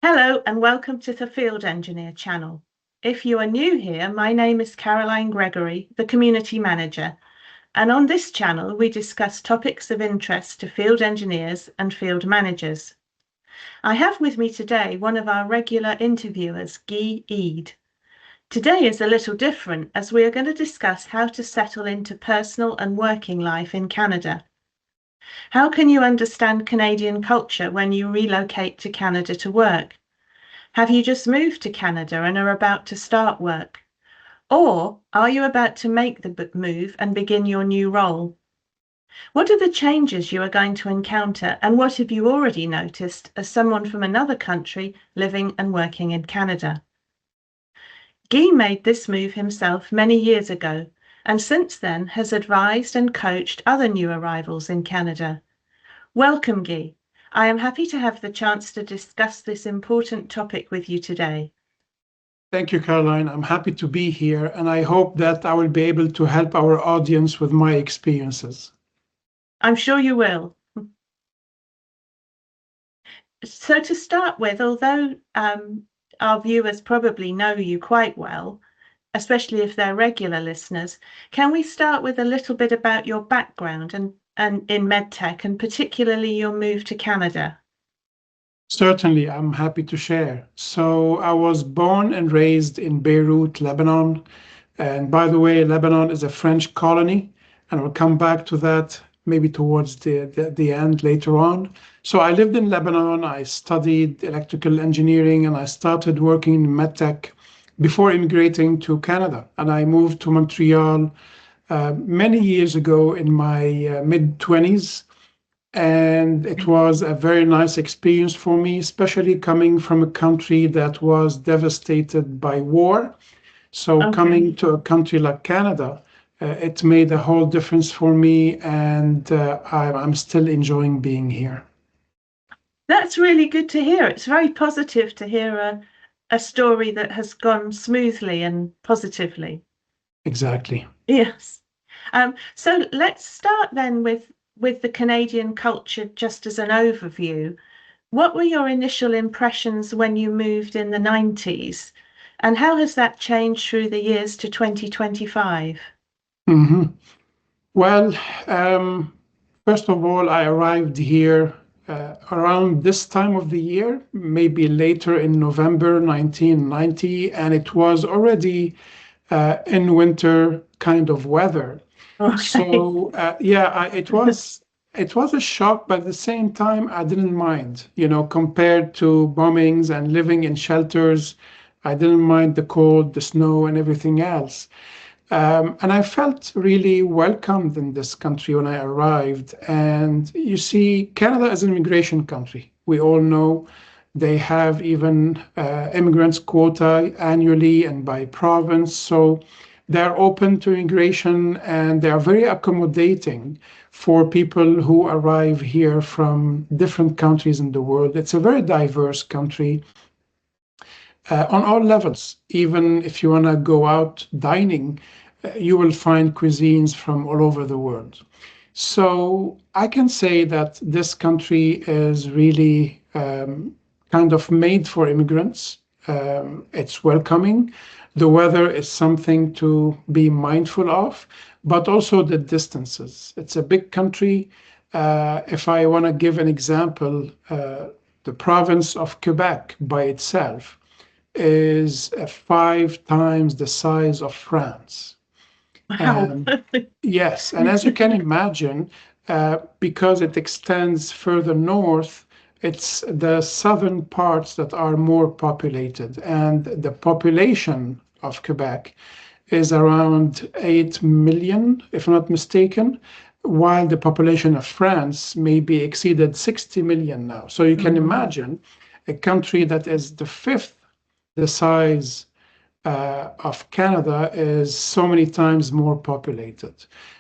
Hello and welcome to the Field Engineer channel. If you are new here, my name is Caroline Gregory, the Community Manager, and on this channel we discuss topics of interest to field engineers and field managers. I have with me today one of our regular interviewers, Guy Eid. Today is a little different as we are going to discuss how to settle into personal and working life in Canada. How can you understand Canadian culture when you relocate to Canada to work? Have you just moved to Canada and are about to start work? Or are you about to make the move and begin your new role? What are the changes you are going to encounter, and what have you already noticed as someone from another country living and working in Canada? Guy made this move himself many years ago, and since then has advised and coached other new arrivals in Canada. Welcome, Guy. I am happy to have the chance to discuss this important topic with you today. Thank you, Caroline. I'm happy to be here, and I hope that I will be able to help our audience with my experiences. I'm sure you will. So to start with, although our viewers probably know you quite well, especially if they're regular listeners, can we start with a little bit about your background and in MedTech, and particularly your move to Canada? Certainly, I'm happy to share. So, I was born and raised in Beirut, Lebanon. And by the way, Lebanon is a French colony, and we'll come back to that maybe towards the end later on. So, I lived in Lebanon. I studied electrical engineering, and I started working in MedTech before immigrating to Canada. And I moved to Montreal many years ago in my mid 20s. And it was a very nice experience for me, especially coming from a country that was devastated by war. So, coming to a country like Canada, it made a whole difference for me, and I'm still enjoying being here. That's really good to hear. It's very positive to hear a story that has gone smoothly and positively. Exactly. Yes. So let's start then with the Canadian culture just as an overview. What were your initial impressions when you moved in the 90s? And how has that changed through the years to 2025? hmm Well, um, first of all, I arrived here around this time of the year, maybe later in November 1990, and it was already in winter kind of weather. Okay. So yeah, it was a shock, but at the same time, I didn't mind. Compared to bombings and living in shelters, I didn't mind the cold, the snow, and everything else. And I felt really welcomed in this country when I arrived. And you see, Canada is an immigration country. We all know they have even immigrants quota annually and by province. So they're open to immigration and they are very accommodating for people who arrive here from different countries in the world. It's a very diverse country on all levels. Even if you want to go out dining, you will find cuisines from all over the world. So I can say that this country is really kind of made for immigrants. It's welcoming. The weather is something to be mindful of, but also the distances. It's a big country. If I want to give an example, the province of Quebec by itself is 5 times the size of France. Wow. And yes, and as you can imagine, because it extends further north, it's the southern parts that are more populated. And the population of Quebec is around 8 million, if I'm not mistaken, while the population of France may be exceeded 60 million now. So you can imagine a country that is the fifth the size of Canada is so many times more populated.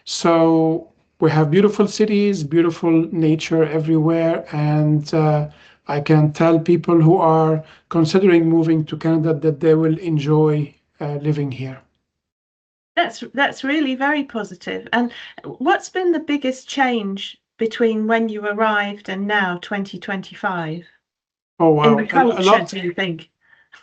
So we have beautiful cities, beautiful nature everywhere, and I can tell people who are considering moving to Canada that they will enjoy living here. That's really very positive. And what's been the biggest change between when you arrived and now, 2025? Oh, in the wow. A culture, lot, do you think?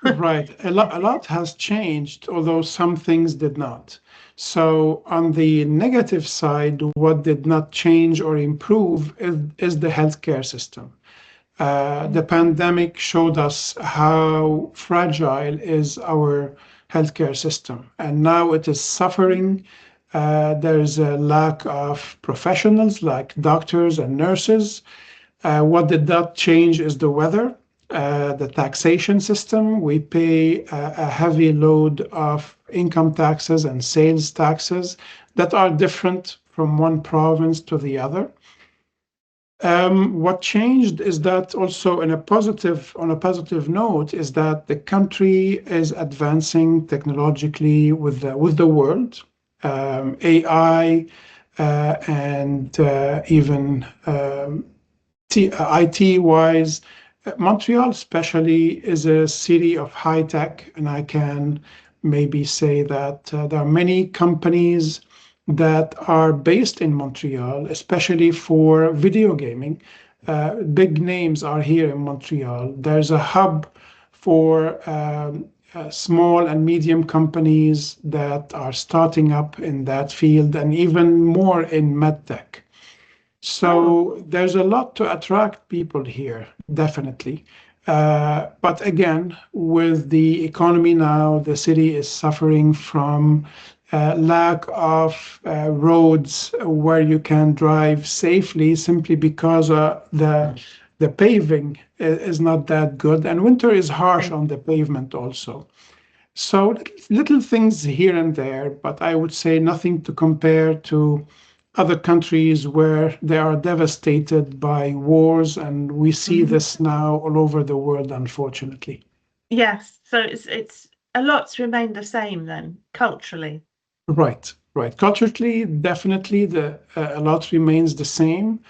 right. A lot has changed, although some things did not. So on the negative side, what did not change or improve is the healthcare system. The pandemic showed us how fragile is our healthcare system, and now it is suffering. There's a lack of professionals like doctors and nurses. What did not change is the weather, the taxation system. We pay a heavy load of income taxes and sales taxes that are different from one province to the other. What changed is that also on a positive note, is that the country is advancing technologically with the world. AI and even IT wise, Montreal especially is a city of high tech, and I can maybe say that there are many companies that are based in Montreal, especially for video gaming. Big names are here in Montreal. There's a hub for small and medium companies that are starting up in that field, and even more in MedTech. Oh, So there's a lot to attract people here, definitely. But again, with the economy now, the city is suffering from lack of roads where you can drive safely, simply because the paving is not that good, and winter is harsh okay. on the pavement also. So little things here and there, but I would say nothing to compare to other countries where they are devastated by wars, and we see Mhm. this now all over the world, unfortunately. Yes, so it's a lot's remained the same then, culturally. Right, right. Culturally, definitely a lot remains the same.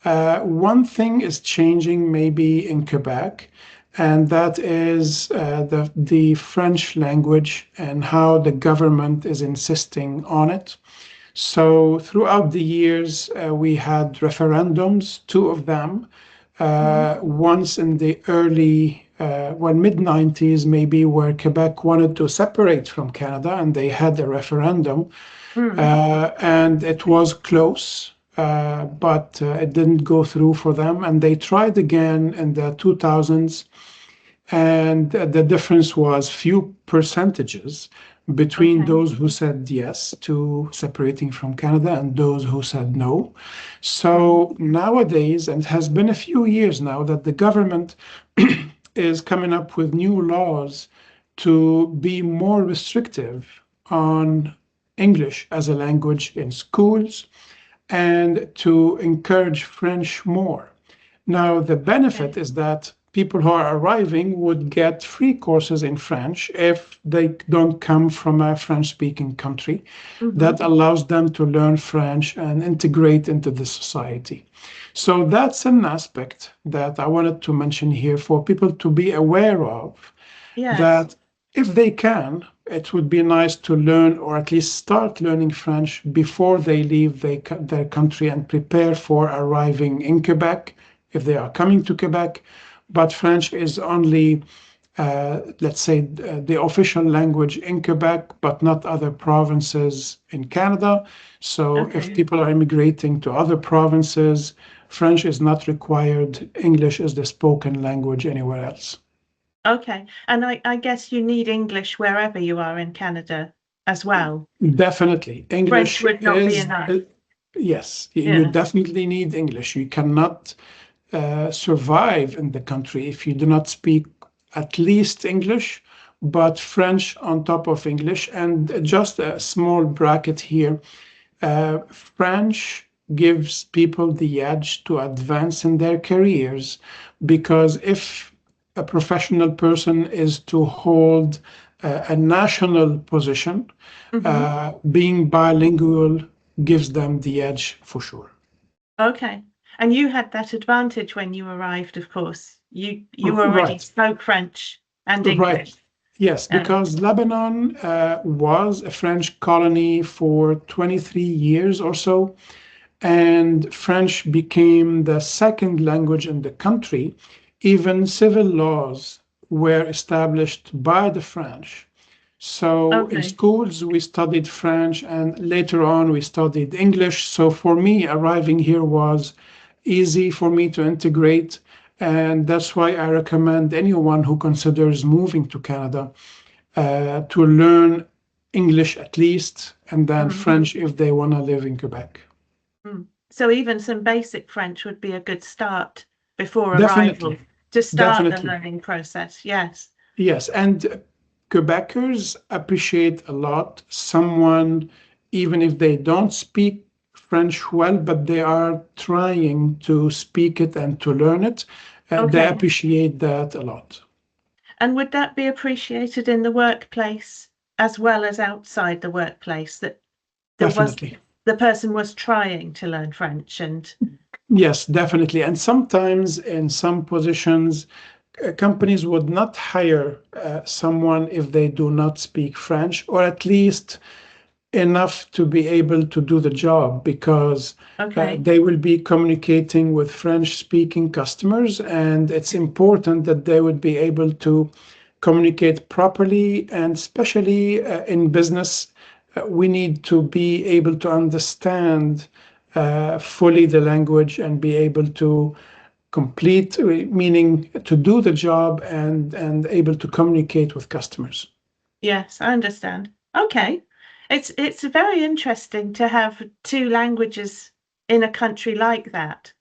One thing is changing maybe in Quebec, and that is the French language and how the government is insisting on it. So throughout the years, we had referendums, two of them. Mhm. Once in the mid 90s, maybe, where Quebec wanted to separate from Canada, and they had a referendum, Mm. and it was close, but it didn't go through for them. And they tried again in the 2000s, and the difference was few percentages between Okay. those who said yes to separating from Canada and those who said no. Okay. So nowadays, and it has been a few years now, that the government is coming up with new laws to be more restrictive on English as a language in schools, and to encourage French more. Now, the benefit Okay. is that people who are arriving would get free courses in French if they don't come from a French speaking country. Hmm. That allows them to learn French and integrate into the society. So that's an aspect that I wanted to mention here for people to be aware of, Yes. that if they can, it would be nice to learn, or at least start learning French before they leave their country, and prepare for arriving in Quebec if they are coming to Quebec. But French is only, let's say, the official language in Quebec, but not other provinces in Canada. So if Okay. people are immigrating to other provinces, French is not required. English is the spoken language anywhere else. Okay. And I guess you need English wherever you are in Canada as well. Definitely. French English would not be is, enough. yes, you Yeah. definitely need English. You cannot survive in the country if you do not speak at least English, but French on top of English. And just a small bracket here, French gives people the edge to advance in their careers, because if a professional person is to hold a national position, Hmm. being bilingual gives them the edge for sure. Okay. And you had that advantage when you arrived, of course. You already Right, spoke French and right. English. Yes, Yeah. because Lebanon was a French colony for 23 years or so, and French became the second language in the country Even civil laws were established by the French. So in Okay. schools, we studied French, and later on, we studied English. So for me, arriving here was easy for me to integrate. And that's why I recommend anyone who considers moving to Canada to learn English at least, and then Mm, French if they want to live in Quebec. So even some basic French would be a good start before arrival Definitely, to start the definitely. learning process. Yes. Yes, and Quebecers appreciate a lot someone, even if they don't speak French well, but they are trying to speak it and to learn it. They Okay. appreciate that a lot. And would that be appreciated in the workplace as well as outside the workplace, that there was Definitely. the person was trying to learn French and Yes, definitely. And sometimes in some positions, companies would not hire someone if they do not speak French, or at least enough to be able to do the job, because okay. they will be communicating with French speaking customers, and it's important that they would be able to communicate properly. And especially in business, we need to be able to understand fully the language and be able to complete, meaning to do the job and able to communicate with customers. Yes, I understand. Okay. It's very interesting to have two languages in a country like that,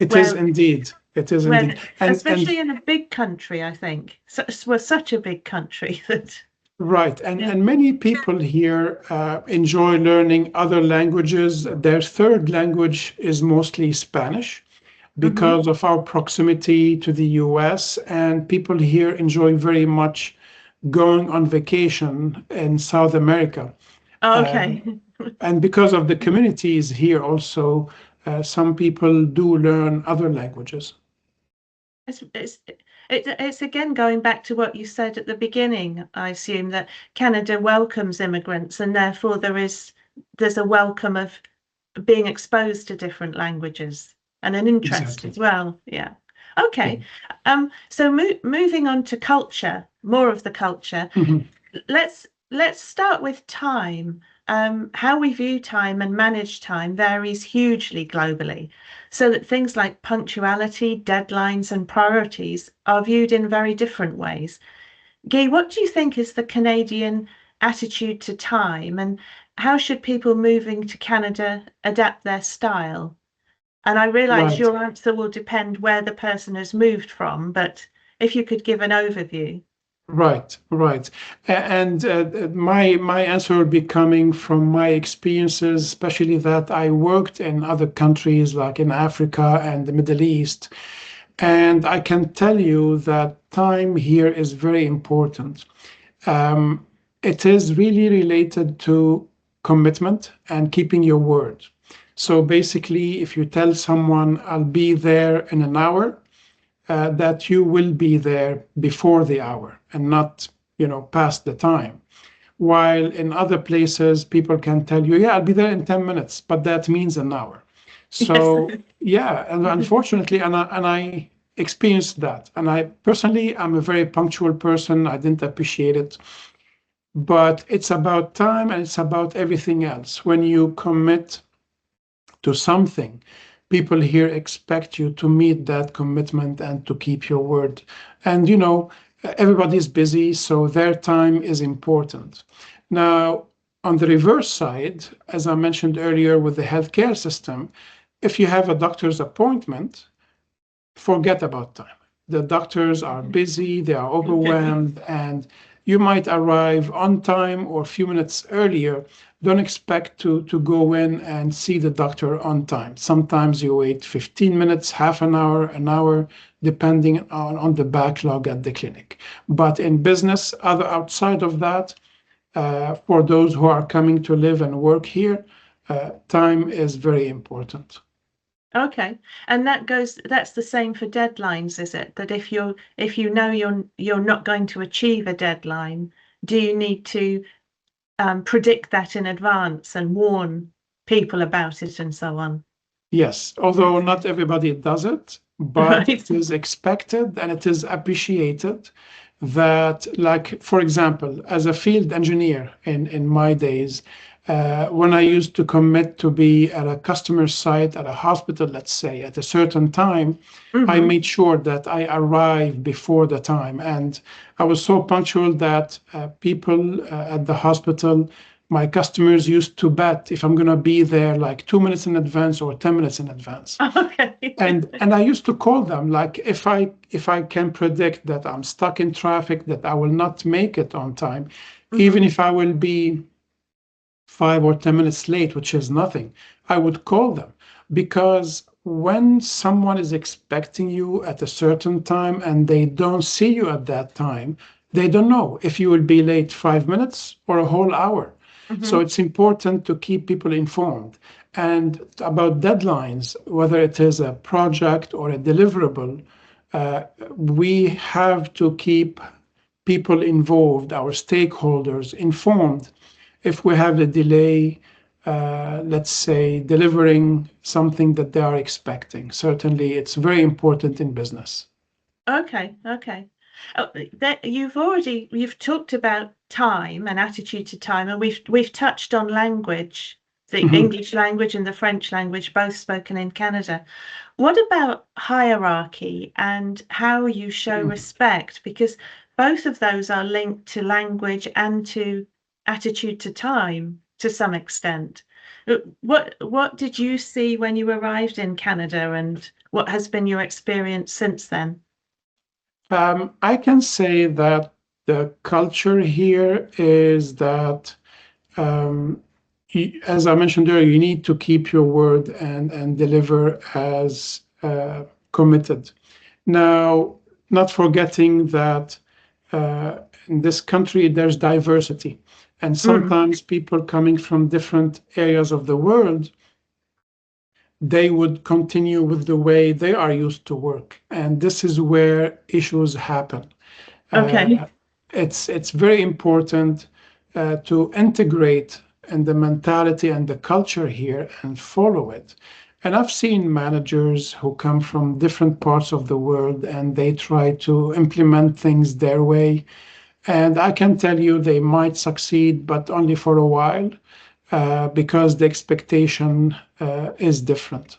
It is where indeed. It is indeed. And especially in a big country, I think. So we're such a big country that right, yeah. and many people here enjoy learning other languages. Their third language is mostly Spanish Hmm. because of our proximity to the US, and people here enjoy very much going on vacation in South America. Okay. Um, and because of the communities here also, some people do learn other languages. It's it's it's again going back to what you said at the beginning. I assume that Canada welcomes immigrants, and therefore there's a welcome of being exposed to different languages and an interest Exactly. as well. Yeah. Yeah. Okay. So moving on to culture, more of the culture. Mhm. Let's start with time. How we view time and manage time varies hugely globally, so that things like punctuality, deadlines, and priorities are viewed in very different ways. Guy, what do you think is the Canadian attitude to time, and how should people moving to Canada adapt their style? And I realize Right. your answer will depend where the person has moved from, but if you could give an overview. Right, right. And my answer will be coming from my experiences, especially that I worked in other countries like in Africa and the Middle East. And I can tell you that time here is very important. Um, it is really related to commitment and keeping your word. So basically, if you tell someone, I'll be there in an hour, that you will be there before the hour and not, past the time. While in other places, people can tell you, yeah, I'll be there in 10 minutes, but that means an hour. Yes. So, yeah, and unfortunately, and I experienced that. And I personally, I'm a very punctual person. I didn't appreciate it. But it's about time and it's about everything else. When you commit to something, people here expect you to meet that commitment and to keep your word. And everybody's busy, so their time is important. Now, on the reverse side, as I mentioned earlier with the healthcare system, if you have a doctor's appointment, forget about time. The doctors are busy, they are Okay. overwhelmed, and you might arrive on time or a few minutes earlier. Don't expect to go in and see the doctor on time. Sometimes you wait 15 minutes, half an hour, depending on the backlog at the clinic. But in business, other outside of that, for those who are coming to live and work here, time is very important. Okay. And that's the same for deadlines, is it? That if you know you're not going to achieve a deadline, do you need to predict that in advance and warn people about it and so on? Yes, Yes. although not everybody does it. but Right. it is expected and it is appreciated that, like, for example, as a field engineer in my days, when I used to commit to be at a customer site at a hospital, let's say, at a certain time, I Mm-hmm. made sure that I arrived before the time. And I was so punctual that people at the hospital, my customers used to bet if I'm going to be there like 2 minutes in advance or 10 minutes in advance. Okay. And I used to call them like if I can predict that I'm stuck in traffic, that I will not make it on time, Mm-hmm. even if I will be 5 or 10 minutes late, which is nothing, I would call them because when someone is expecting you at a certain time and they don't see you at that time, they don't know if you will be late 5 minutes or a whole hour. So Mm-hmm. it's important to keep people informed. And about deadlines, whether it is a project or a deliverable, uh, we have to keep people involved, our stakeholders informed if we have a delay, let's say, delivering something that they are expecting. Certainly, it's very important in business. Okay, okay. Oh, you've talked about time and attitude to time, and we've touched on language, the Mhm. English language and the French language, both spoken in Canada. What about hierarchy and how you show respect? Because both of those are linked to language and to attitude to time to some extent. What did you see when you arrived in Canada, and what has been your experience since then? I can say that the culture here is that, um, as I mentioned earlier, you need to keep your word and deliver as committed. Now, not forgetting that in this country there's diversity, and Mm, sometimes people coming from different areas of the world, they would continue with the way they are used to work, and this is where issues happen. okay. uh, it's very important to integrate in the mentality and the culture here and follow it. And I've seen managers who come from different parts of the world and they try to implement things their way. And I can tell you they might succeed, but only for a while, because the expectation is different.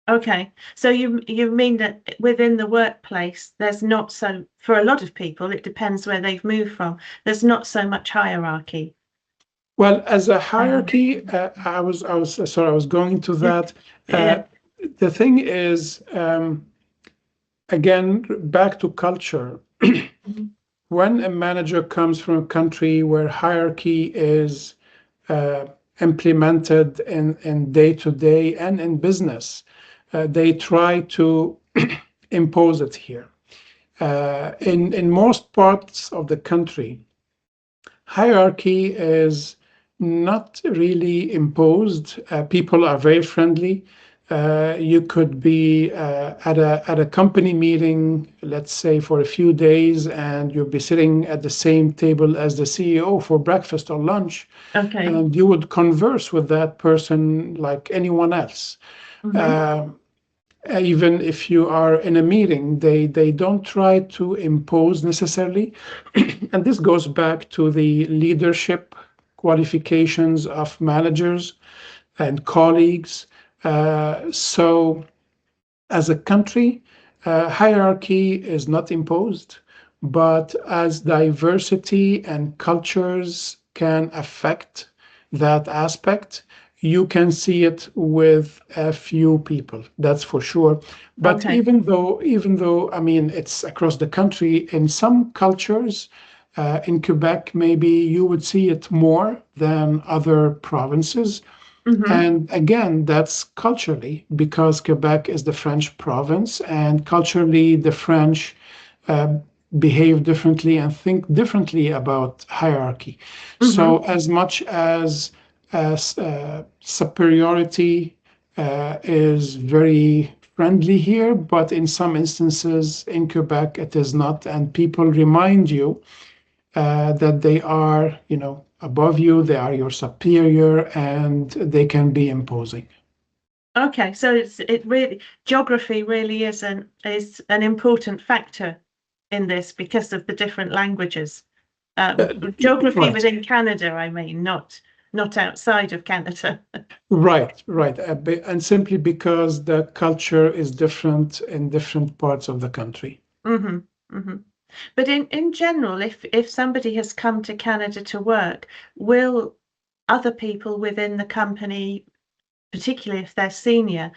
Okay. So you mean that within the workplace, there's not so, for a lot of people, it depends where they've moved from. There's not so much hierarchy. Well, as a Um, hierarchy, I was sorry, I was going to that. yeah. Uh, the thing is, again, back to culture. Mhm. When a manager comes from a country where hierarchy is uh, implemented in day to day and in business, they try to impose it here. In most parts of the country, hierarchy is not really imposed. People are very friendly. You could be at a company meeting, let's say for a few days, and you'll be sitting at the same table as the CEO for breakfast or lunch, Okay. and you would converse with that person like anyone else. Hmm. Uh, Even if you are in a meeting, they don't try to impose necessarily. And this goes back to the leadership qualifications of managers and colleagues. So, as a country, hierarchy is not imposed, but as diversity and cultures can affect that aspect, you can see it with a few people, that's for sure. But Okay. even though, I mean, it's across the country, in some cultures, in Quebec, maybe you would see it more than other provinces. Hmm. And again, that's culturally because Quebec is the French province, and culturally, the French uh, behave differently and think differently about hierarchy. So, Hmm. as much as superiority is very friendly here, but in some instances in Quebec, it is not, and people remind you that they are, above you, they are your superior, and they can be imposing. Okay, so it really geography really is an important factor in this because of the different languages. Uh, Geography right, within Canada, I mean, not outside of Canada. right. And simply because the culture is different in different parts of the country. hmm hmm But in general, if somebody has come to Canada to work, will other people within the company, particularly if they're senior,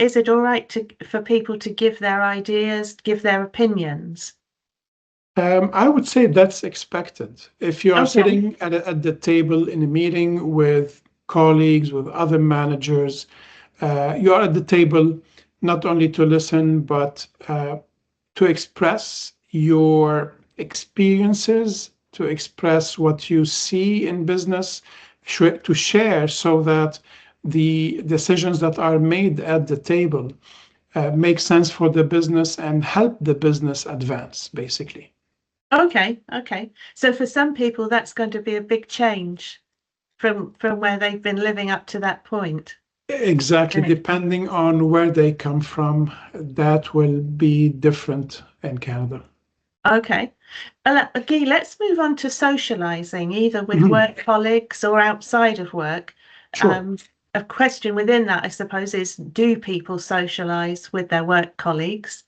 is it all right for people to give their ideas, give their opinions? I would say that's expected. If you are Okay. sitting at the table in a meeting with colleagues, with other managers, you are at the table not only to listen, but to express your experiences, to express what you see in business, to share so that the decisions that are made at the table make sense for the business and help the business advance, basically. Okay, okay. So for some people, that's going to be a big change from where they've been living up to that point. Exactly, And it, depending on where they come from, that will be different in Canada. okay. Guy, let's move on to socializing, either with Mhm. work colleagues or outside of work. Sure. Um, a question within that, I suppose, is do people socialize with their work colleagues?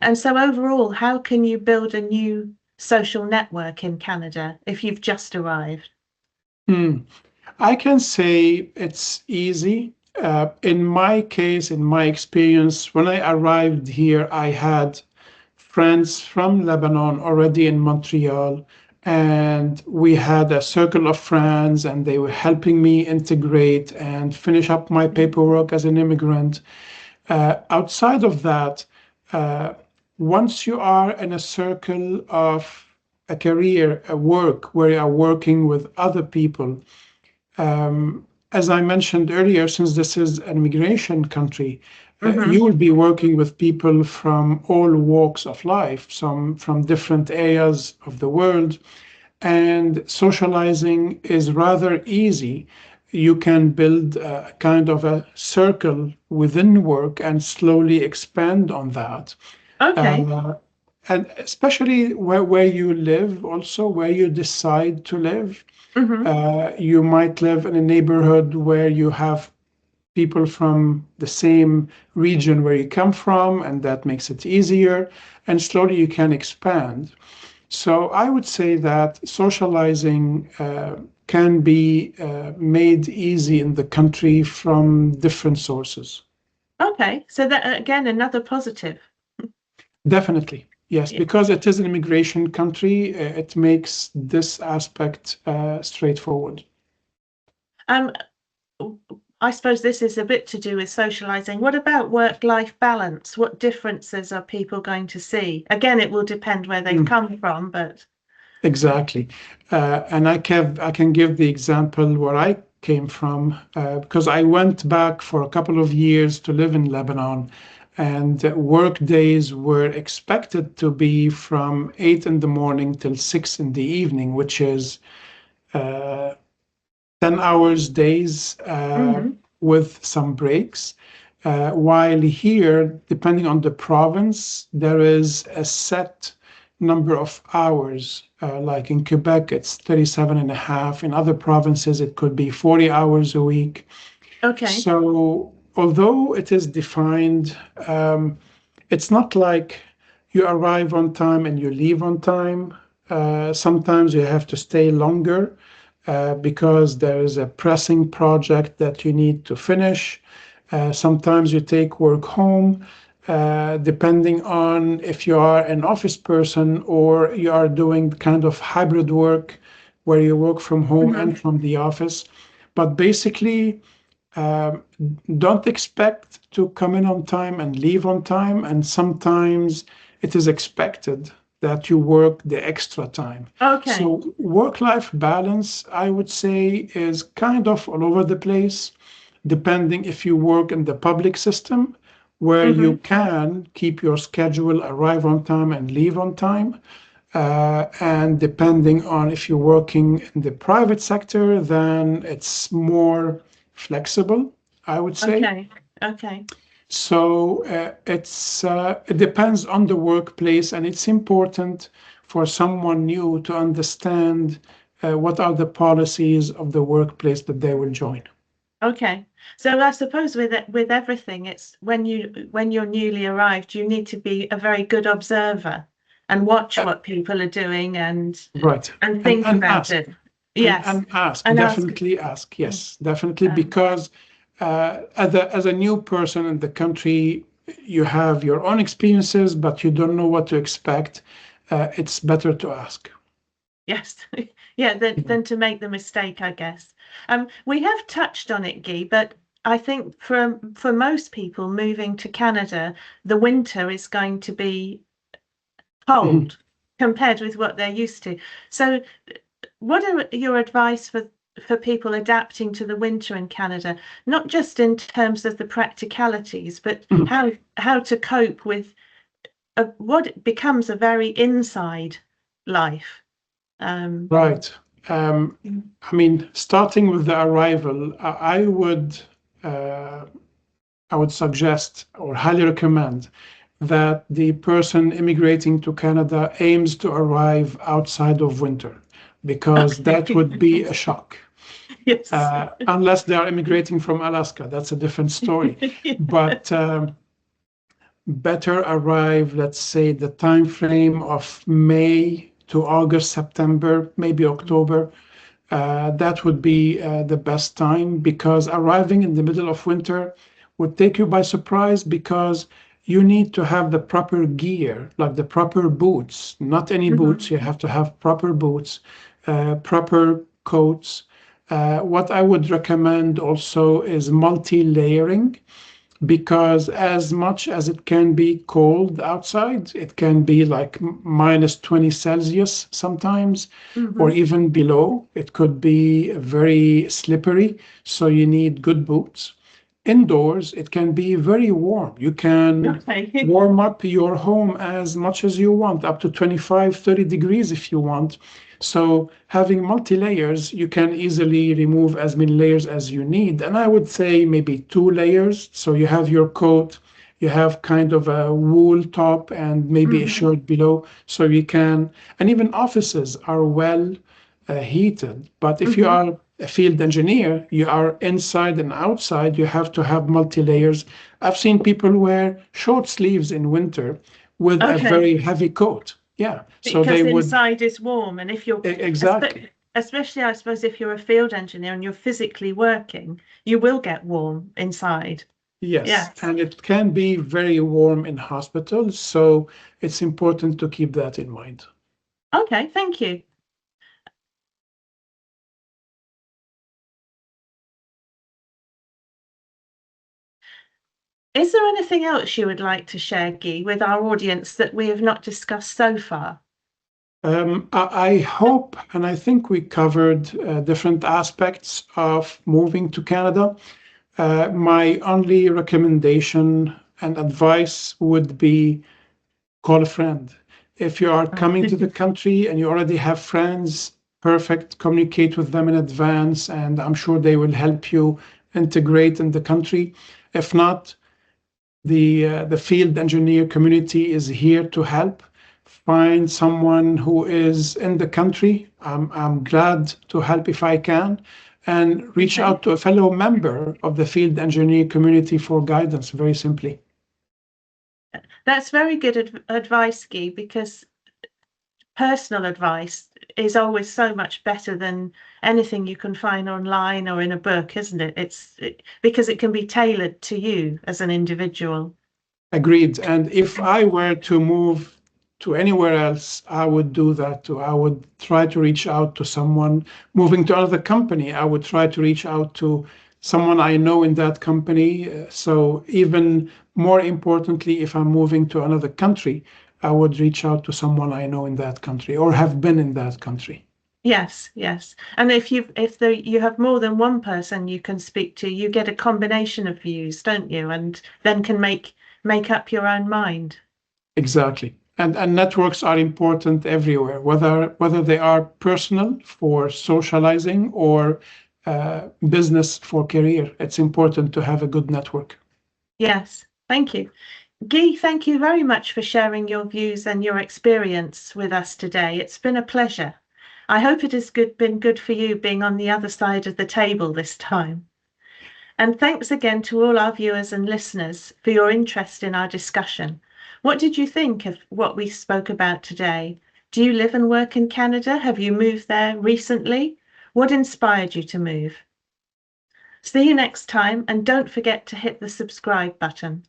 And so overall, how can you build a new social network in Canada if you've just arrived? Hmm. I can say it's easy. In my case, in my experience, when I arrived here, I had friends from Lebanon already in Montreal, and we had a circle of friends, and they were helping me integrate and finish up my paperwork as an immigrant. Outside of that, uh, once you are in a circle of a career, a work where you are working with other people, as I mentioned earlier, since this is an immigration country, you Mm-hmm. will be working with people from all walks of life, some from different areas of the world, and socializing is rather easy. You can build a kind of a circle within work and slowly expand on that. Okay. Uh, and especially where you live, also where you decide to live. Mm-hmm. You might live in a neighborhood where you have people from the same region where you come from, and that makes it easier. And slowly you can expand. So I would say that socializing can be made easy in the country from different sources. Okay. So that again, another positive. Definitely, yes, Yeah. because it is an immigration country, it makes this aspect straightforward. Um, I suppose this is a bit to do with socializing. What about work-life balance? What differences are people going to see? Again, it will depend where they've Mm. come from, but Exactly. And I can give the example where I came from because I went back for a couple of years to live in Lebanon, and work days were expected to be from 8 in the morning till 6 in the evening, which is uh, 10 hours days hmm with some breaks. While here, depending on the province, there is a set number of hours. Like in Quebec, it's 37 and a half. In other provinces, it could be 40 hours a week. Okay. So, although it is defined, it's not like you arrive on time and you leave on time. Sometimes you have to stay longer because there is a pressing project that you need to finish. Sometimes you take work home, depending on if you are an office person or you are doing kind of hybrid work where you work from home and hmm from the office. But basically, um, don't expect to come in on time and leave on time. And sometimes it is expected that you work the extra time. Okay. So, work life balance, I would say, is kind of all over the place, depending if you work in the public system, where you hmm can keep your schedule, arrive on time, and leave on time. And depending on if you're working in the private sector, then it's more flexible, I would say. Okay. Okay. So it depends on the workplace, and it's important for someone new to understand what are the policies of the workplace that they will join. Okay. So I suppose with everything, it's when you're newly arrived, you need to be a very good observer and watch Uh, what people are doing right. and think And about ask. it. Yes. And ask, And ask. definitely ask. Mm, Yes, definitely, Um, because as a new person in the country, you have your own experiences, but you don't know what to expect. It's better to ask. yes. Yeah, than to make the mistake, I guess. We have touched on it, Guy, but I think for most people moving to Canada, the winter is going to be Mhm. cold compared with what they're used to. So what are your advice for people adapting to the winter in Canada, not just in terms of the practicalities, but Mhm. how to cope with what becomes a very inside life? Um, Right. mm, I mean, starting with the arrival, uh, I would suggest or highly recommend that the person immigrating to Canada aims to arrive outside of winter, because that okay. would be a shock. Yes. Unless they are immigrating from Alaska, that's a different story. But better arrive, let's say, the time frame of May to August, September, maybe October. That would be the best time, because arriving in the middle of winter would take you by surprise, because you need to have the proper gear, like the proper boots, not any Mhm. boots. You have to have proper boots, proper coats. What I would recommend also is multi-layering, because as much as it can be cold outside, it can be like minus 20 Celsius sometimes, or Mhm. even below. It could be very slippery, so you need good boots. Indoors, it can be very warm. You can Okay. warm up your home as much as you want, up to 25, 30 degrees if you want. So having multi-layers, you can easily remove as many layers as you need. And I would say maybe 2 layers. So you have your coat, you have kind of a wool top and maybe a Mhm. shirt below. So you can, and even offices are well heated. But if you Mhm. are a field engineer, you are inside and outside, you have to have multi-layers. I've seen people wear short sleeves in winter with a Okay. very heavy coat. Yeah, so they Because would inside is warm, and if you're exactly. especially, I suppose, if you're a field engineer and you're physically working, you will get warm inside. Yes, Yes. and it can be very warm in hospitals, so it's important to keep that in mind. Okay, thank you. Is there anything else you would like to share, Guy, with our audience that we have not discussed so far? I hope, and I think we covered different aspects of moving to Canada. My only recommendation and advice would be call a friend. If you are coming to the country and you already have friends, perfect, communicate with them in advance, and I'm sure they will help you integrate in the country. If not, the field engineer community is here to help. Find someone who is in the country. I'm glad to help if I can, and reach Okay. out to a fellow member of the field engineer community for guidance, very simply. That's very good advice, Guy, because personal advice is always so much better than anything you can find online or in a book, isn't it? Because it can be tailored to you as an individual. Agreed. And if I were to move to anywhere else, I would do that too. I would try to reach out to someone moving to another company. I would try to reach out to someone I know in that company. So even more importantly, if I'm moving to another country, I would reach out to someone I know in that country or have been in that country. Yes, yes. And if you have more than one person you can speak to, you get a combination of views, don't you? And then can make up your own mind. Exactly. And networks are important everywhere, whether they are personal for socializing or business for career. It's important to have a good network. Yes, thank you. Guy, thank you very much for sharing your views and your experience with us today. It's been a pleasure. I hope it has been good for you being on the other side of the table this time. And thanks again to all our viewers and listeners for your interest in our discussion. What did you think of what we spoke about today? Do you live and work in Canada? Have you moved there recently? What inspired you to move? See you next time, and don't forget to hit the subscribe button.